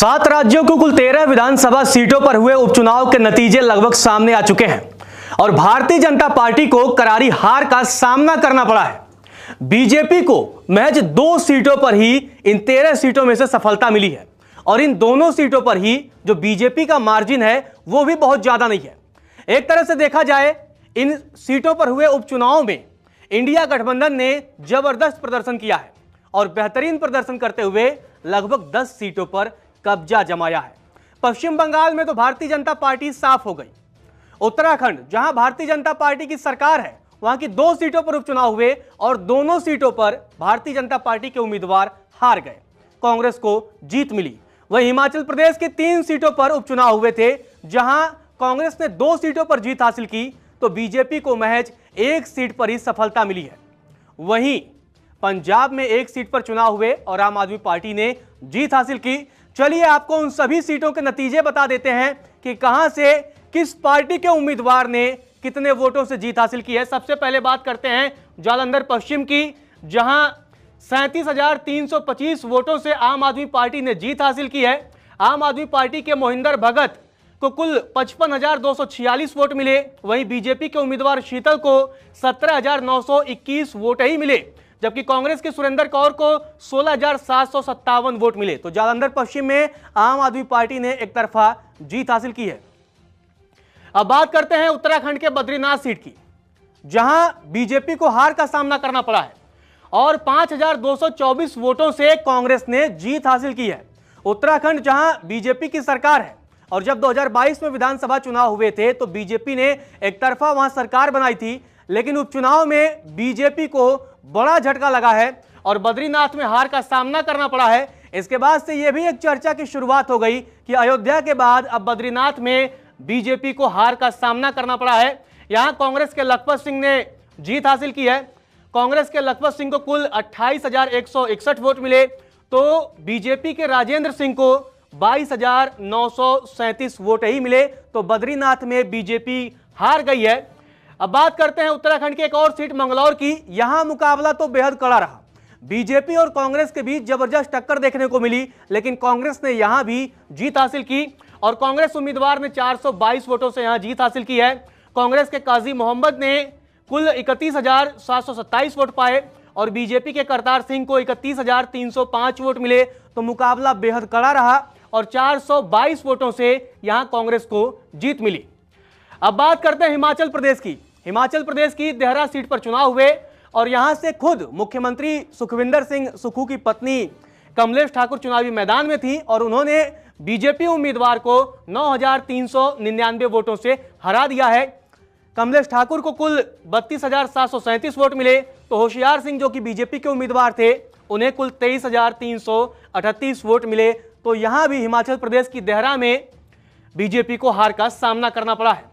7 राज्यों को कुल 13 विधानसभा सीटों पर हुए उपचुनाव के नतीजे लगभग सामने आ चुके हैं और भारतीय जनता पार्टी को करारी हार का सामना करना पड़ा है। बीजेपी को महज 2 सीटों पर ही इन 13 सीटों में से सफलता मिली है और इन दोनों सीटों पर ही जो बीजेपी का मार्जिन है वो भी बहुत ज्यादा नहीं है। एक तरह से देखा जाए इन सीटों पर हुए उपचुनाव में इंडिया गठबंधन ने जबरदस्त प्रदर्शन किया है और बेहतरीन प्रदर्शन करते हुए लगभग 10 सीटों पर कब्जा जमाया है। पश्चिम बंगाल में तो भारतीय जनता पार्टी साफ हो गई। उत्तराखंड जहां भारतीय जनता पार्टी की सरकार है वहां की 2 सीटों पर उपचुनाव हुए और दोनों सीटों पर भारतीय जनता पार्टी के उम्मीदवार हार गए, कांग्रेस को जीत मिली। वहीं हिमाचल प्रदेश के 3 सीटों पर उपचुनाव हुए थे जहां कांग्रेस ने 2 सीटों पर जीत हासिल की तो बीजेपी को महज 1 सीट पर ही सफलता मिली है। वहीं पंजाब में 1 सीट पर चुनाव हुए और आम आदमी पार्टी ने जीत हासिल की। चलिए आपको उन सभी सीटों के नतीजे बता देते हैं कि कहां से किस पार्टी के उम्मीदवार ने कितने वोटों से जीत हासिल की है। सबसे पहले बात करते हैं जालंधर पश्चिम की, जहां 37,325 वोटों से आम आदमी पार्टी ने जीत हासिल की है। आम आदमी पार्टी के मोहिंदर भगत को कुल 55,246 वोट मिले। वहीं बीजेपी के उम्मीदवार शीतल को 17,921 वोट ही मिले, जबकि कांग्रेस के सुरेंद्र कौर को 16,757 वोट मिले। तो जालंधर पश्चिम में आम आदमी पार्टी ने एक तरफा जीत हासिल की है। अब बात करते हैं उत्तराखंड के बद्रीनाथ सीट की, जहां बीजेपी को हार का सामना करना पड़ा है और 5,224 वोटों से कांग्रेस ने जीत हासिल की है। उत्तराखंड जहां बीजेपी की सरकार है और जब 2022 में विधानसभा चुनाव हुए थे तो बीजेपी ने एक तरफा वहां सरकार बनाई थी, लेकिन उपचुनाव में बीजेपी को बड़ा झटका लगा है और बद्रीनाथ में हार का सामना करना पड़ा है। इसके बाद से यह भी एक चर्चा की शुरुआत हो गई कि अयोध्या के बाद अब बद्रीनाथ में बीजेपी को हार का सामना करना पड़ा है। यहां कांग्रेस के लखपत सिंह ने जीत हासिल की है। कांग्रेस के लखपत सिंह को कुल 28,161 वोट मिले तो बीजेपी के राजेंद्र सिंह को 22,937 वोट ही मिले। तो बद्रीनाथ में बीजेपी हार गई है। अब बात करते हैं उत्तराखंड की एक और सीट मंगलौर की। यहां मुकाबला तो बेहद कड़ा रहा। बीजेपी और कांग्रेस के बीच जबरदस्त टक्कर देखने को मिली, लेकिन कांग्रेस ने यहां भी जीत हासिल की और कांग्रेस उम्मीदवार ने 422 वोटों से यहां जीत हासिल की है। कांग्रेस के काजी मोहम्मद ने कुल 31,727 वोट पाए और बीजेपी के करतार सिंह को 31,305 वोट मिले। तो मुकाबला बेहद कड़ा रहा और 422 वोटों से यहां कांग्रेस को जीत मिली। अब बात करते हैं हिमाचल प्रदेश की। हिमाचल प्रदेश की देहरा सीट पर चुनाव हुए और यहां से खुद मुख्यमंत्री सुखविंदर सिंह सुक्खू की पत्नी कमलेश ठाकुर चुनावी मैदान में थी और उन्होंने बीजेपी उम्मीदवार को 9,399 वोटों से हरा दिया है। कमलेश ठाकुर को कुल 32,737 वोट मिले तो होशियार सिंह जो कि बीजेपी के उम्मीदवार थे उन्हें कुल 23,338 वोट मिले। तो यहां भी हिमाचल प्रदेश की देहरा में बीजेपी को हार का सामना करना पड़ा है।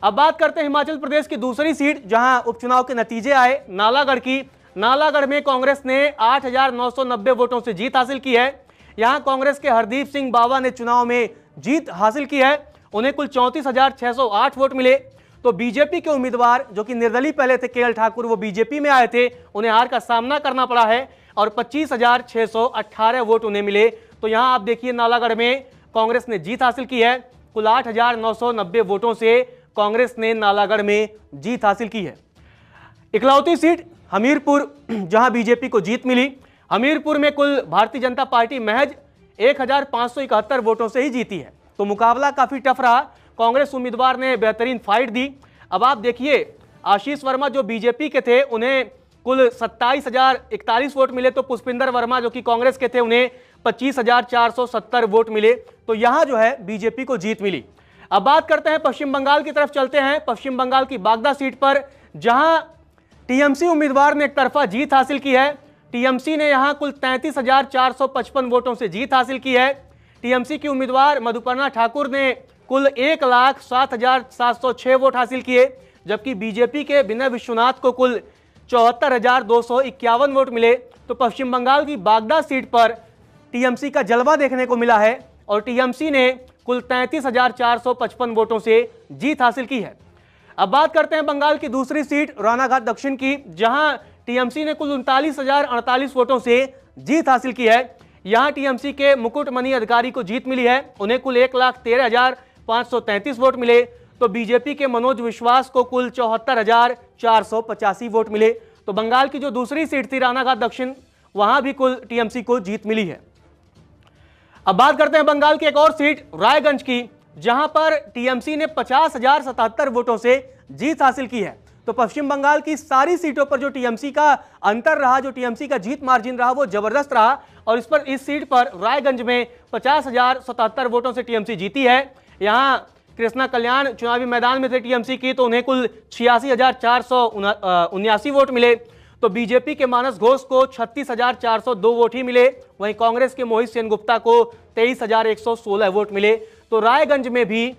अब बात करते हैं हिमाचल प्रदेश की दूसरी सीट जहां उपचुनाव के नतीजे आए, नालागढ़ की। नालागढ़ में कांग्रेस ने 8,990 वोटों से जीत हासिल की है। यहां कांग्रेस के हरदीप सिंह बावा ने चुनाव में जीत हासिल की है, उन्हें कुल 34,608 वोट मिले। तो बीजेपी के उम्मीदवार जो कि निर्दलीय पहले थे केएल ठाकुर, वो बीजेपी में आए थे, उन्हें हार का सामना करना पड़ा है और 25,618 वोट उन्हें मिले। तो यहां आप देखिए नालागढ़ में कांग्रेस ने जीत हासिल की है। कुल 8,990 वोटों से कांग्रेस ने नालागढ़ में जीत हासिल की है। इकलौती सीट हमीरपुर जहां बीजेपी को जीत मिली। हमीरपुर में कुल भारतीय जनता पार्टी महज 1,571 वोटों से ही जीती है। तो मुकाबला काफी टफ रहा। कांग्रेस उम्मीदवार ने बेहतरीन फाइट दी। अब आप देखिए आशीष वर्मा जो बीजेपी के थे उन्हें कुल 27,041 वोट मिले तो पुष्पिंदर वर्मा जो कि कांग्रेस के थे उन्हें 25,470 वोट मिले। तो यहां जो है बीजेपी को जीत मिली। अब बात करते हैं पश्चिम बंगाल की तरफ चलते हैं। पश्चिम बंगाल की बागदा सीट पर जहां टीएमसी उम्मीदवार ने एक तरफा जीत हासिल की है। टीएमसी ने यहां कुल 33,455 वोटों से जीत हासिल की है। टीएमसी की उम्मीदवार मधुपर्णा ठाकुर ने कुल 1,07,706 वोट हासिल किए, जबकि बीजेपी के विनय विश्वनाथ को कुल 74,251 वोट मिले। तो पश्चिम बंगाल की बागदा सीट पर टीएमसी का जलवा देखने को मिला है और टीएमसी ने कुल 33,455 वोटों से जीत हासिल की है। अब बात करते हैं बंगाल की दूसरी सीट रानाघाट दक्षिण की, जहां टीएमसी ने कुल 39,048 वोटों से जीत हासिल की है। यहां टीएमसी के मुकुटमणि अधिकारी को जीत मिली है, उन्हें कुल 1,13,533 वोट मिले। तो बीजेपी के मनोज विश्वास को कुल 74,485 वोट मिले। तो बंगाल की जो दूसरी सीट थी रानाघाट दक्षिण, वहां भी कुल टीएमसी को जीत मिली है। अब बात करते हैं बंगाल की एक और सीट रायगंज की, जहां पर टीएमसी ने 50,077 वोटों से जीत हासिल की है। तो पश्चिम बंगाल की सारी सीटों पर जो टीएमसी का अंतर रहा, जो टीएमसी का जीत मार्जिन रहा, वो जबरदस्त रहा। और इस सीट पर रायगंज में 50,077 वोटों से टीएमसी जीती है। यहां कृष्णा कल्याण चुनावी मैदान में थे टीएमसी की, तो उन्हें कुल 86,479 वोट मिले। तो बीजेपी के मानस घोष को 36,402 वोट ही मिले। वहीं कांग्रेस के मोहित सेनगुप्ता को 23,116 वोट मिले। तो रायगंज में भी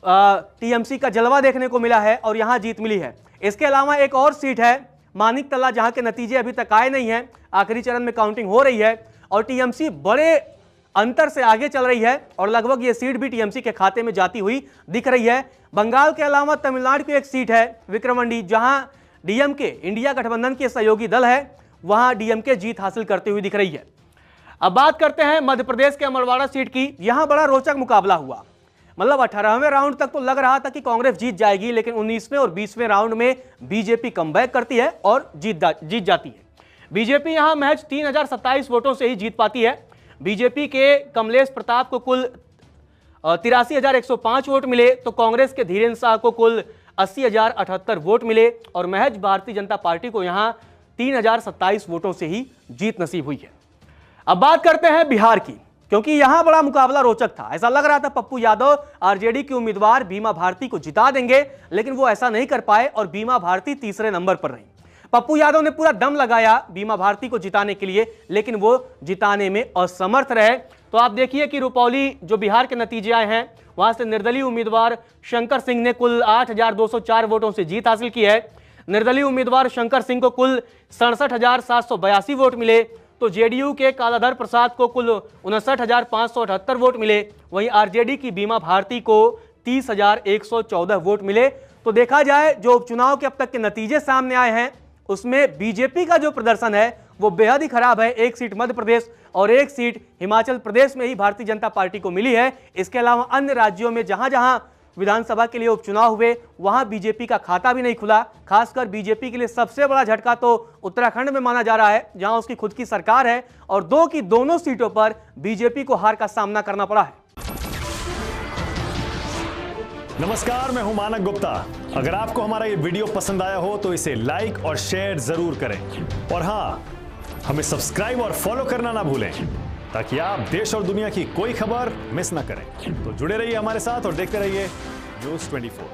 टीएमसी का जलवा देखने को मिला है और यहां जीत मिली है। इसके अलावा एक और सीट है मानिकतला, जहां के नतीजे अभी तक आए नहीं हैं, आखिरी चरण में काउंटिंग हो रही है और टीएमसी बड़े अंतर से आगे चल रही है और लगभग ये सीट भी टीएमसी के खाते में जाती हुई दिख रही है। बंगाल के अलावा तमिलनाडु की एक सीट है विक्रमंडी, जहां डीएमके इंडिया गठबंधन के सहयोगी दल है, वहां डीएमके जीत हासिल करती हुई दिख रही है। अब बात करते हैं मध्य प्रदेश के अमरवाड़ा सीट की। यहां बड़ा रोचक मुकाबला हुआ। मतलब 18वें राउंड तक तो लग रहा था कि कांग्रेस जीत जाएगी, लेकिन 19वें और 20वें राउंड में बीजेपी कमबैक करती है और जीत जाती है। बीजेपी यहां महज 3,027 वोटों से ही जीत पाती है। बीजेपी के कमलेश प्रताप को कुल 83,105 वोट मिले। तो कांग्रेस के धीरेन्द्र शाह को कुल 80,078 वोट मिले और महज भारतीय जनता पार्टी को यहां 3,027 वोटों से ही जीत नसीब हुई है। अब बात करते हैं बिहार की, क्योंकि यहां बड़ा मुकाबला रोचक था। ऐसा लग रहा था पप्पू यादव आरजेडी की उम्मीदवार बीमा भारती को जिता देंगे, लेकिन वो ऐसा नहीं कर पाए और बीमा भारती तीसरे नंबर पर रही। पप्पू यादव ने पूरा दम लगाया बीमा भारती को जिताने के लिए, लेकिन वो जिताने में असमर्थ रहे। तो आप देखिए कि रुपौली जो बिहार के नतीजे आए हैं, वहां से निर्दलीय उम्मीदवार शंकर सिंह ने कुल 8,204 वोटों से जीत हासिल की है। निर्दलीय उम्मीदवार शंकर सिंह को कुल 67,782 वोट मिले। तो जेडीयू के कालाधर प्रसाद को कुल 59,578 वोट मिले। वहीं आरजेडी की बीमा भारती को 30,114 वोट मिले। तो देखा जाए जो उपचुनाव के अब तक के नतीजे सामने आए हैं, उसमें बीजेपी का जो प्रदर्शन है वो बेहद ही खराब है। एक सीट मध्य प्रदेश और एक सीट हिमाचल प्रदेश में ही भारतीय जनता पार्टी को मिली है। इसके अलावा अन्य राज्यों में जहां जहां विधानसभा के लिए उपचुनाव हुए, वहां बीजेपी का खाता भी नहीं खुला। खासकर बीजेपी के लिए सबसे बड़ा झटका तो उत्तराखंड में माना जा रहा है, जहां उसकी खुद की सरकार है और दोनों सीटों पर बीजेपी को हार का सामना करना पड़ा है। नमस्कार, मैं हूं मानक गुप्ता। अगर आपको हमारा ये वीडियो पसंद आया हो तो इसे लाइक और शेयर जरूर करें और हां, हमें सब्सक्राइब और फॉलो करना ना भूलें, ताकि आप देश और दुनिया की कोई खबर मिस ना करें। तो जुड़े रहिए हमारे साथ और देखते रहिए न्यूज़ 24।